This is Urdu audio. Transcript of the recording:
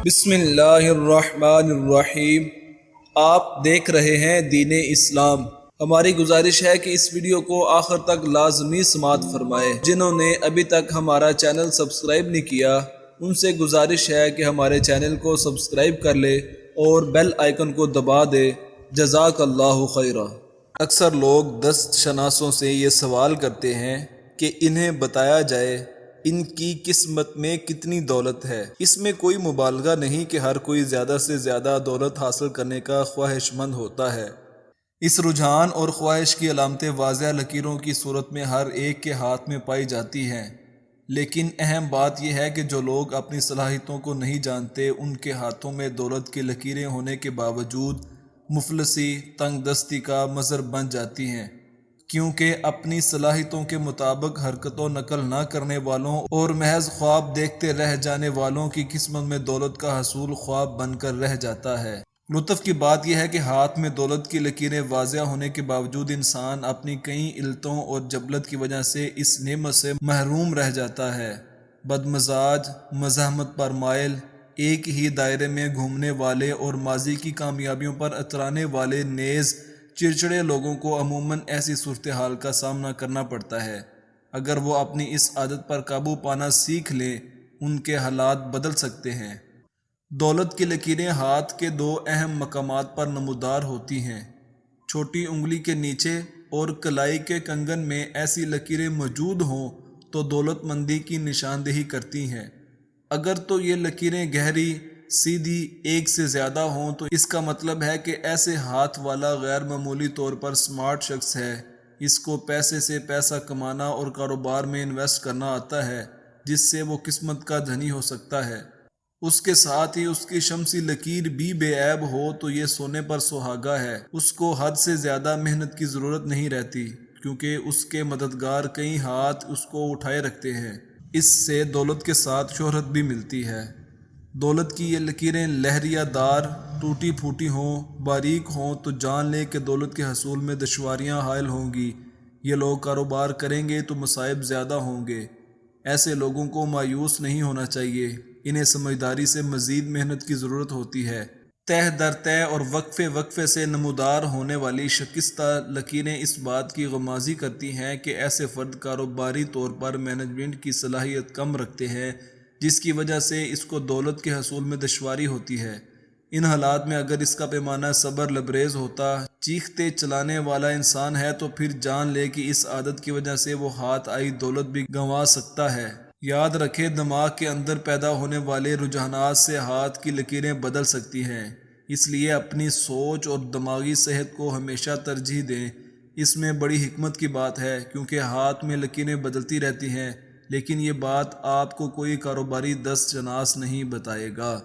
بسم اللہ الرحمن الرحیم۔ آپ دیکھ رہے ہیں دین اسلام۔ ہماری گزارش ہے کہ اس ویڈیو کو آخر تک لازمی سماعت فرمائے۔ جنہوں نے ابھی تک ہمارا چینل سبسکرائب نہیں کیا ان سے گزارش ہے کہ ہمارے چینل کو سبسکرائب کر لے اور بیل آئیکن کو دبا دے۔ جزاک اللہ خیرہ۔ اکثر لوگ دست شناسوں سے یہ سوال کرتے ہیں کہ انہیں بتایا جائے ان کی قسمت میں کتنی دولت ہے۔ اس میں کوئی مبالغہ نہیں کہ ہر کوئی زیادہ سے زیادہ دولت حاصل کرنے کا خواہش مند ہوتا ہے۔ اس رجحان اور خواہش کی علامتیں واضح لکیروں کی صورت میں ہر ایک کے ہاتھ میں پائی جاتی ہیں، لیکن اہم بات یہ ہے کہ جو لوگ اپنی صلاحیتوں کو نہیں جانتے ان کے ہاتھوں میں دولت کی لکیریں ہونے کے باوجود مفلسی، تنگ دستی کا مظہر بن جاتی ہیں، کیونکہ اپنی صلاحیتوں کے مطابق حرکت و نقل نہ کرنے والوں اور محض خواب دیکھتے رہ جانے والوں کی قسمت میں دولت کا حصول خواب بن کر رہ جاتا ہے۔ لطف کی بات یہ ہے کہ ہاتھ میں دولت کی لکیریں واضح ہونے کے باوجود انسان اپنی کئی علتوں اور جبلت کی وجہ سے اس نعمت سے محروم رہ جاتا ہے۔ بد مزاج، مزاحمت پر مائل، ایک ہی دائرے میں گھومنے والے اور ماضی کی کامیابیوں پر اترانے والے نیز چڑچڑے لوگوں کو عموماً ایسی صورتحال کا سامنا کرنا پڑتا ہے۔ اگر وہ اپنی اس عادت پر قابو پانا سیکھ لیں ان کے حالات بدل سکتے ہیں۔ دولت کی لکیریں ہاتھ کے دو اہم مقامات پر نمودار ہوتی ہیں۔ چھوٹی انگلی کے نیچے اور کلائی کے کنگن میں ایسی لکیریں موجود ہوں تو دولت مندی کی نشاندہی کرتی ہیں۔ اگر تو یہ لکیریں گہری، سیدھی، ایک سے زیادہ ہوں تو اس کا مطلب ہے کہ ایسے ہاتھ والا غیر معمولی طور پر سمارٹ شخص ہے۔ اس کو پیسے سے پیسہ کمانا اور کاروبار میں انویسٹ کرنا آتا ہے جس سے وہ قسمت کا دھنی ہو سکتا ہے۔ اس کے ساتھ ہی اس کی شمسی لکیر بھی بے عیب ہو تو یہ سونے پر سہاگا ہے۔ اس کو حد سے زیادہ محنت کی ضرورت نہیں رہتی کیونکہ اس کے مددگار کئی ہاتھ اس کو اٹھائے رکھتے ہیں۔ اس سے دولت کے ساتھ شہرت بھی ملتی ہے۔ دولت کی یہ لکیریں لہریہ دار، ٹوٹی پھوٹی ہوں، باریک ہوں تو جان لیں کہ دولت کے حصول میں دشواریاں حائل ہوں گی۔ یہ لوگ کاروبار کریں گے تو مصائب زیادہ ہوں گے۔ ایسے لوگوں کو مایوس نہیں ہونا چاہیے، انہیں سمجھداری سے مزید محنت کی ضرورت ہوتی ہے۔ تہ در تہ اور وقفے وقفے سے نمودار ہونے والی شکستہ لکیریں اس بات کی غمازی کرتی ہیں کہ ایسے فرد کاروباری طور پر مینجمنٹ کی صلاحیت کم رکھتے ہیں جس کی وجہ سے اس کو دولت کے حصول میں دشواری ہوتی ہے۔ ان حالات میں اگر اس کا پیمانہ صبر لبریز ہوتا، چیختے چلانے والا انسان ہے تو پھر جان لے کہ اس عادت کی وجہ سے وہ ہاتھ آئی دولت بھی گنوا سکتا ہے۔ یاد رکھے دماغ کے اندر پیدا ہونے والے رجحانات سے ہاتھ کی لکیریں بدل سکتی ہیں، اس لیے اپنی سوچ اور دماغی صحت کو ہمیشہ ترجیح دیں۔ اس میں بڑی حکمت کی بات ہے کیونکہ ہاتھ میں لکیریں بدلتی رہتی ہیں، لیکن یہ بات آپ کو کوئی کاروباری دست شناس نہیں بتائے گا۔